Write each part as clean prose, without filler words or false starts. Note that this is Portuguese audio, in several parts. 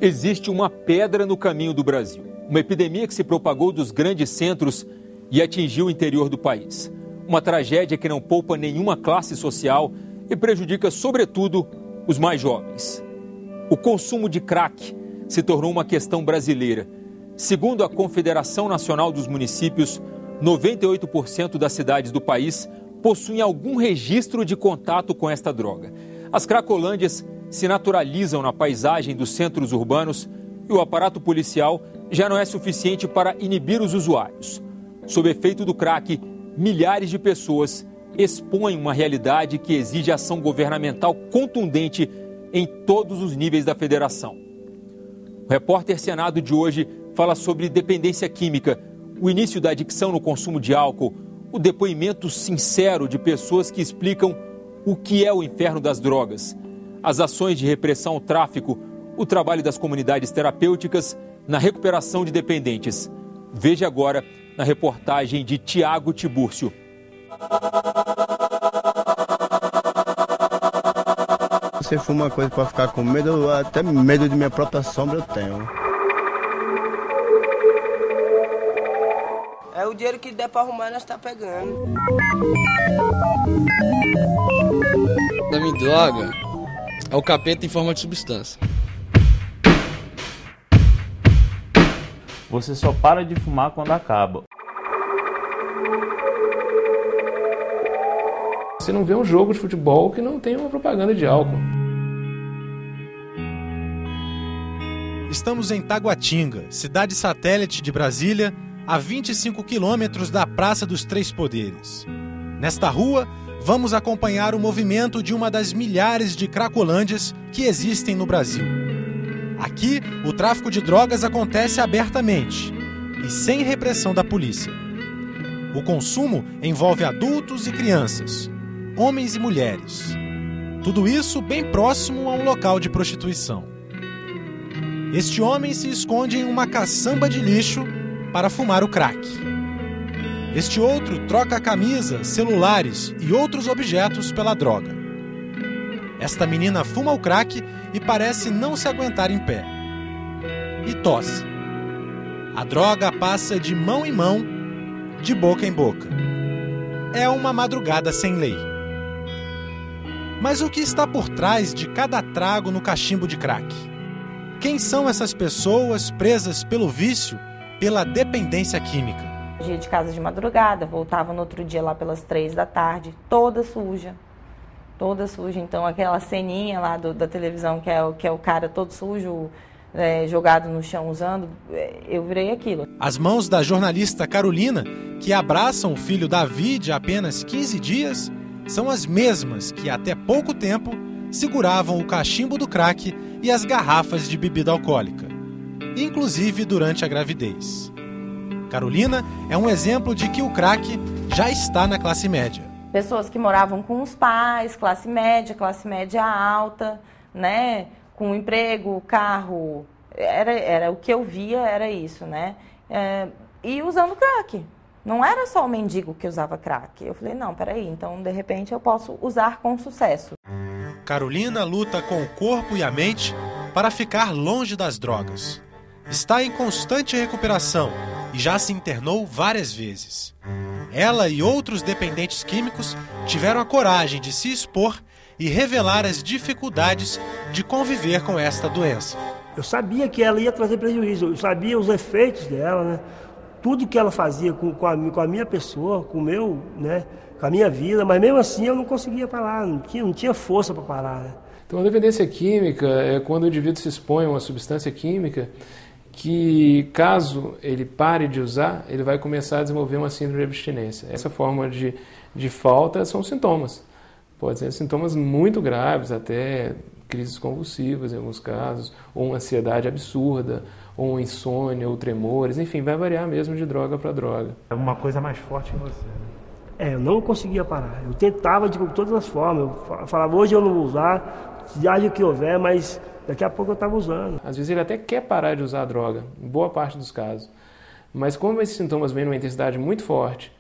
Existe uma pedra no caminho do Brasil. Uma epidemia que se propagou dos grandes centros e atingiu o interior do país. Uma tragédia que não poupa nenhuma classe social e prejudica, sobretudo, os mais jovens. O consumo de crack se tornou uma questão brasileira. Segundo a Confederação Nacional dos Municípios, 98% das cidades do país possuem algum registro de contato com esta droga. As cracolândias se naturalizam na paisagem dos centros urbanos e o aparato policial já não é suficiente para inibir os usuários. Sob efeito do crack, milhares de pessoas expõem uma realidade que exige ação governamental contundente em todos os níveis da federação. O repórter Senado de hoje fala sobre dependência química, o início da adicção no consumo de álcool, o depoimento sincero de pessoas que explicam o que é o inferno das drogas, as ações de repressão ao tráfico, o trabalho das comunidades terapêuticas na recuperação de dependentes. Veja agora na reportagem de Tiago Tibúrcio. Se for uma coisa para ficar com medo, até medo de minha própria sombra eu tenho. É o dinheiro que der para arrumar, nós tá pegando. Da minha droga é o capeta em forma de substância. Você só para de fumar quando acaba. Você não vê um jogo de futebol que não tem uma propaganda de álcool. Estamos em Taguatinga, cidade satélite de Brasília, a 25 quilômetros da Praça dos Três Poderes. Nesta rua, vamos acompanhar o movimento de uma das milhares de cracolândias que existem no Brasil. Aqui, o tráfico de drogas acontece abertamente e sem repressão da polícia. O consumo envolve adultos e crianças, homens e mulheres. Tudo isso bem próximo a um local de prostituição. Este homem se esconde em uma caçamba de lixo para fumar o crack. Este outro troca a camisa, celulares e outros objetos pela droga. Esta menina fuma o crack e parece não se aguentar em pé. E tosse. A droga passa de mão em mão, de boca em boca. É uma madrugada sem lei. Mas o que está por trás de cada trago no cachimbo de crack? Quem são essas pessoas presas pelo vício, pela dependência química? Eu ia de casa de madrugada, voltava no outro dia lá pelas 3 da tarde, toda suja. Toda suja. Então aquela ceninha lá da televisão que é o cara todo sujo, jogado no chão usando, eu virei aquilo. As mãos da jornalista Carolina, que abraçam o filho Davi de apenas 15 dias, são as mesmas que até pouco tempo seguravam o cachimbo do crack e as garrafas de bebida alcoólica, inclusive durante a gravidez. Carolina é um exemplo de que o crack já está na classe média. Pessoas que moravam com os pais, classe média alta, né? Com emprego, carro, era o que eu via, era isso, né? E usando crack. Não era só o mendigo que usava crack. Eu falei, não, peraí, então de repente eu posso usar com sucesso. Carolina luta com o corpo e a mente para ficar longe das drogas. Está em constante recuperação e já se internou várias vezes. Ela e outros dependentes químicos tiveram a coragem de se expor e revelar as dificuldades de conviver com esta doença. Eu sabia que ela ia trazer prejuízo, eu sabia os efeitos dela, né? Tudo que ela fazia com a minha pessoa, com o meu, né? Com a minha vida, mas mesmo assim eu não conseguia parar, não tinha força para parar. Né? Então a dependência química é quando o indivíduo se expõe a uma substância química que, caso ele pare de usar, ele vai começar a desenvolver uma síndrome de abstinência. Essa forma de falta são sintomas. Podem ser sintomas muito graves, até crises convulsivas em alguns casos, ou uma ansiedade absurda, ou uma insônia, ou tremores, enfim, vai variar mesmo de droga para droga. É uma coisa mais forte em você, né? Eu não conseguia parar. Eu tentava de todas as formas. Eu falava, hoje eu não vou usar, haja o que houver, mas daqui a pouco eu estava usando. Às vezes ele até quer parar de usar a droga, em boa parte dos casos. Mas como esses sintomas vêm numa intensidade muito forte,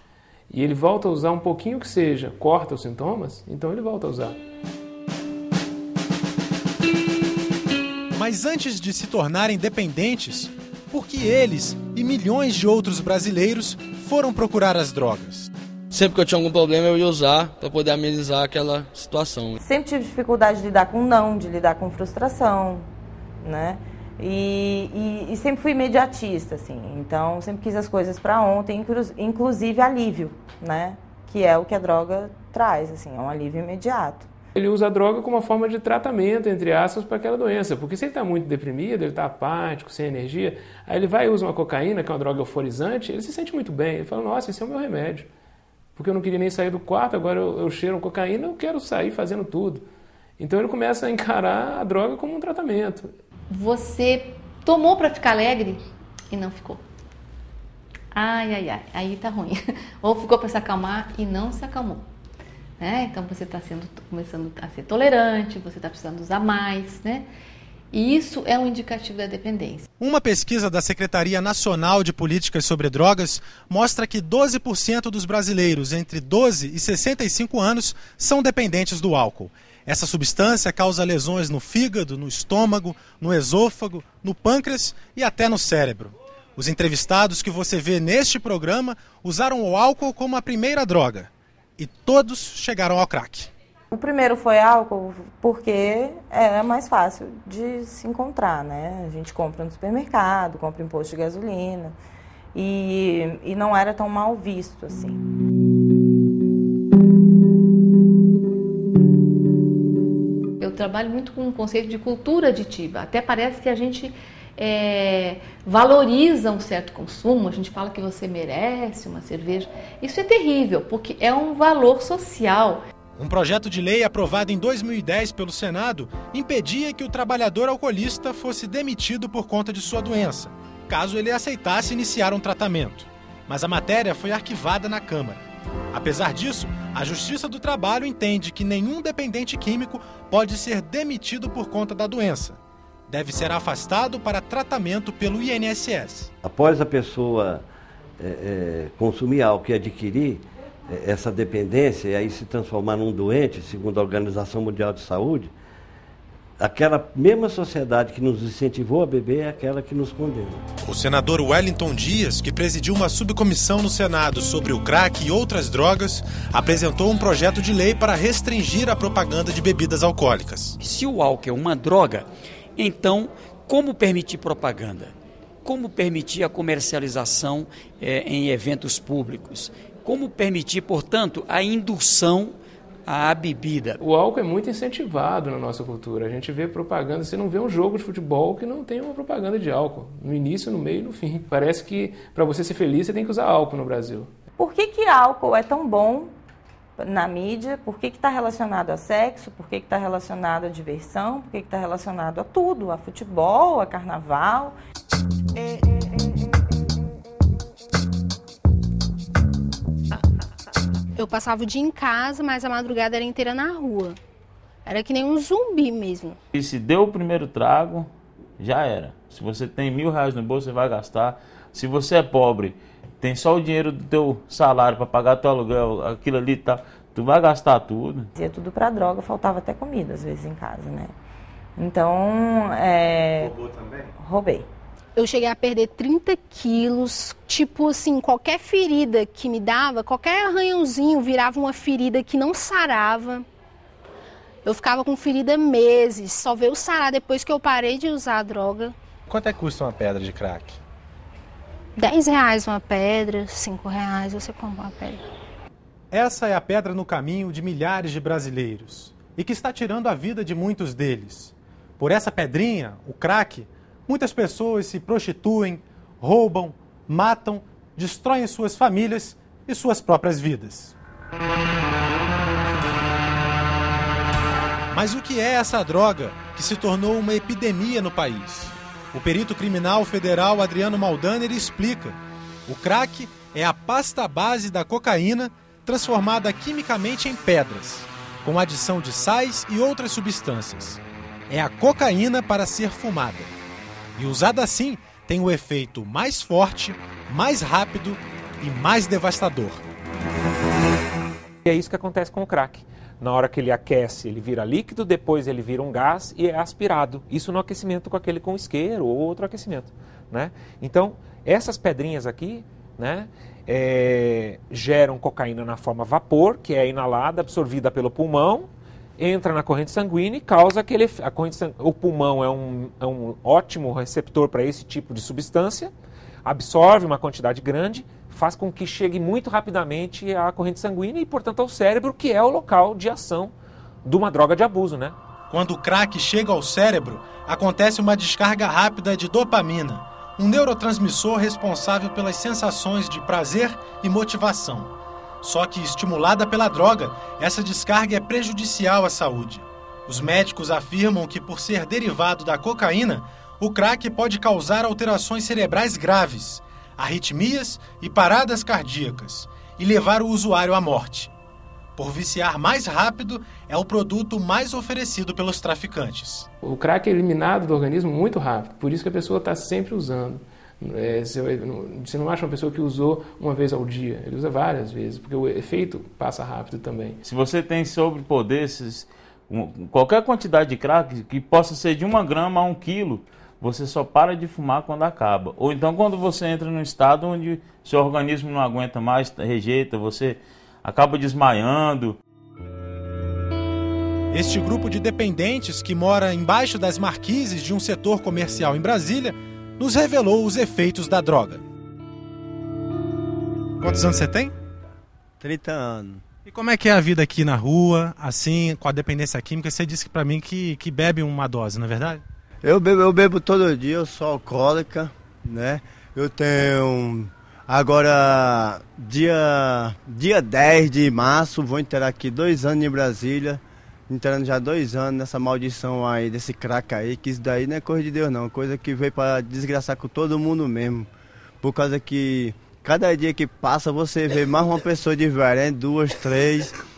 e ele volta a usar um pouquinho que seja, corta os sintomas, então ele volta a usar. Mas antes de se tornarem dependentes, por que eles e milhões de outros brasileiros foram procurar as drogas? Sempre que eu tinha algum problema, eu ia usar para poder amenizar aquela situação. Sempre tive dificuldade de lidar com não, de lidar com frustração, né? E sempre fui imediatista, assim. Então, sempre quis as coisas para ontem, inclusive alívio, né? Que é o que a droga traz, assim, é um alívio imediato. Ele usa a droga como uma forma de tratamento, entre aspas, para aquela doença. Porque se ele está muito deprimido, ele está apático, sem energia, aí ele vai e usa uma cocaína, que é uma droga euforizante, ele se sente muito bem. Ele fala, nossa, esse é o meu remédio. Porque eu não queria nem sair do quarto, agora eu cheiro cocaína, eu quero sair fazendo tudo. Então ele começa a encarar a droga como um tratamento. Você tomou para ficar alegre e não ficou. Ai, aí tá ruim. Ou ficou para se acalmar e não se acalmou. Então você está começando a ser tolerante, você está precisando usar mais, né? E isso é um indicativo da dependência. Uma pesquisa da Secretaria Nacional de Políticas sobre Drogas mostra que 12% dos brasileiros entre 12 e 65 anos são dependentes do álcool. Essa substância causa lesões no fígado, no estômago, no esôfago, no pâncreas e até no cérebro. Os entrevistados que você vê neste programa usaram o álcool como a primeira droga. E todos chegaram ao crack. O primeiro foi álcool porque é mais fácil de se encontrar, né? A gente compra no supermercado, compra em posto de gasolina e não era tão mal visto assim. Eu trabalho muito com o conceito de cultura aditiva. Até parece que a gente valoriza um certo consumo, a gente fala que você merece uma cerveja. Isso é terrível, porque é um valor social. Um projeto de lei aprovado em 2010 pelo Senado impedia que o trabalhador alcoolista fosse demitido por conta de sua doença, caso ele aceitasse iniciar um tratamento. Mas a matéria foi arquivada na Câmara. Apesar disso, a Justiça do Trabalho entende que nenhum dependente químico pode ser demitido por conta da doença. Deve ser afastado para tratamento pelo INSS. Após a pessoa consumir álcool e adquirir essa dependência e aí se transformar num doente, segundo a Organização Mundial de Saúde, aquela mesma sociedade que nos incentivou a beber é aquela que nos condena. O senador Wellington Dias, que presidiu uma subcomissão no Senado sobre o crack e outras drogas, apresentou um projeto de lei para restringir a propaganda de bebidas alcoólicas. Se o álcool é uma droga, então como permitir propaganda? Como permitir a comercialização em eventos públicos? Como permitir, portanto, a indução à bebida? O álcool é muito incentivado na nossa cultura. A gente vê propaganda, você não vê um jogo de futebol que não tem uma propaganda de álcool. No início, no meio e no fim. Parece que para você ser feliz, você tem que usar álcool no Brasil. Por que álcool é tão bom na mídia? Por que está relacionado a sexo? Por que está relacionado a diversão? Por que está relacionado a tudo? A futebol, a carnaval? Eu passava o dia em casa, mas a madrugada era inteira na rua. Era que nem um zumbi mesmo. E se deu o primeiro trago, já era. Se você tem R$1.000 no bolso, você vai gastar. Se você é pobre, tem só o dinheiro do teu salário para pagar teu aluguel, aquilo ali, tá, tu vai gastar tudo. Ia tudo para droga, faltava até comida às vezes em casa, né? Então, Roubou também? Roubei. Eu cheguei a perder 30 quilos, tipo assim, qualquer ferida que me dava, qualquer arranhãozinho virava uma ferida que não sarava. Eu ficava com ferida meses, só veio sarar depois que eu parei de usar a droga. Quanto é que custa uma pedra de crack? R$10 uma pedra, R$5 você compra uma pedra. Essa é a pedra no caminho de milhares de brasileiros e que está tirando a vida de muitos deles. Por essa pedrinha, o crack, muitas pessoas se prostituem, roubam, matam, destroem suas famílias e suas próprias vidas. Mas o que é essa droga que se tornou uma epidemia no país? O perito criminal federal Adriano Maldaner explica. O crack é a pasta base da cocaína transformada quimicamente em pedras, com adição de sais e outras substâncias. É a cocaína para ser fumada. E usada assim, tem o efeito mais forte, mais rápido e mais devastador. E é isso que acontece com o crack. Na hora que ele aquece, ele vira líquido, depois ele vira um gás e é aspirado. Isso no aquecimento com isqueiro ou outro aquecimento, né? Então, essas pedrinhas aqui, né, geram cocaína na forma vapor, que é inalada, absorvida pelo pulmão, entra na corrente sanguínea e causa aquele... O pulmão é um ótimo receptor para esse tipo de substância, absorve uma quantidade grande, faz com que chegue muito rapidamente à corrente sanguínea e, portanto, ao cérebro, que é o local de ação de uma droga de abuso, né? Quando o crack chega ao cérebro, acontece uma descarga rápida de dopamina, um neurotransmissor responsável pelas sensações de prazer e motivação. Só que, estimulada pela droga, essa descarga é prejudicial à saúde. Os médicos afirmam que, por ser derivado da cocaína, o crack pode causar alterações cerebrais graves, arritmias e paradas cardíacas, e levar o usuário à morte. Por viciar mais rápido, é o produto mais oferecido pelos traficantes. O crack é eliminado do organismo muito rápido, por isso que a pessoa está sempre usando. Você não acha uma pessoa que usou uma vez ao dia, ele usa várias vezes, porque o efeito passa rápido também. Se você tem sobrepoder, qualquer quantidade de crack, que possa ser de 1 grama a 1 quilo, você só para de fumar quando acaba. Ou então quando você entra num estado onde seu organismo não aguenta mais, rejeita, você acaba desmaiando. Este grupo de dependentes que mora embaixo das marquises de um setor comercial em Brasília nos revelou os efeitos da droga. Quantos anos você tem? 30 anos. E como é que é a vida aqui na rua, assim, com a dependência química? Você disse pra mim que bebe uma dose, não é verdade? Eu bebo todo dia, eu sou alcoólica, né? Eu tenho... Agora, dia 10 de março, vou inteirar aqui 2 anos em Brasília. Inteirando já 2 anos nessa maldição aí, desse crack aí, que isso daí não é coisa de Deus não, coisa que veio para desgraçar com todo mundo mesmo. Por causa que cada dia que passa você vê mais uma pessoa diferente, 2, 3.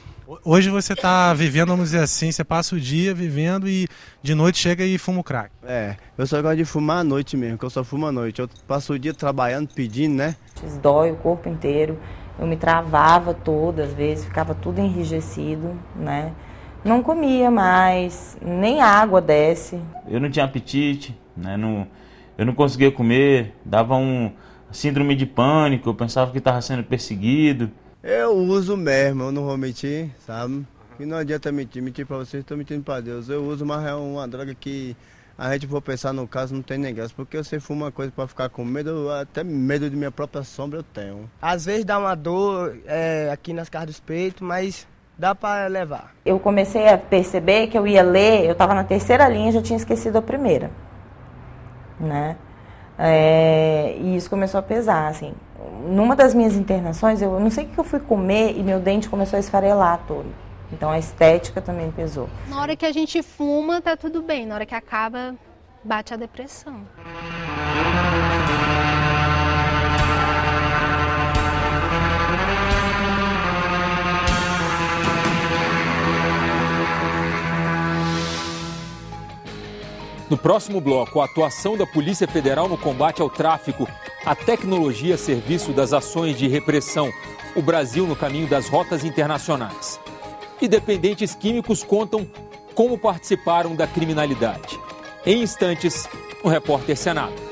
Hoje você tá vivendo, vamos dizer assim, você passa o dia vivendo e de noite chega e fuma o crack. Eu só gosto de fumar à noite mesmo, que eu só fumo à noite. Eu passo o dia trabalhando, pedindo, né? Dói o corpo inteiro, eu me travava todas as vezes, ficava tudo enrijecido, né? Não comia mais, nem água desce. Eu não tinha apetite, né? Eu não conseguia comer, dava síndrome de pânico, eu pensava que estava sendo perseguido. Eu uso mesmo, eu não vou mentir, sabe? E não adianta mentir pra vocês, estou mentindo pra Deus. Eu uso, mas é uma droga que a gente for pensar no caso não tem nem graça. Porque você fuma uma coisa pra ficar com medo, até medo de minha própria sombra eu tenho. Às vezes dá uma dor aqui nas carnes dos peitos, mas dá para levar. Eu comecei a perceber que eu ia ler, eu estava na 3ª linha e já tinha esquecido a 1ª, né? E isso começou a pesar, assim. Numa das minhas internações, eu não sei o que eu fui comer e meu dente começou a esfarelar todo. Então a estética também pesou. Na hora que a gente fuma, tá tudo bem. Na hora que acaba, bate a depressão. No próximo bloco, a atuação da Polícia Federal no combate ao tráfico, a tecnologia a serviço das ações de repressão, o Brasil no caminho das rotas internacionais. E dependentes químicos contam como participaram da criminalidade. Em instantes, o Repórter Senado.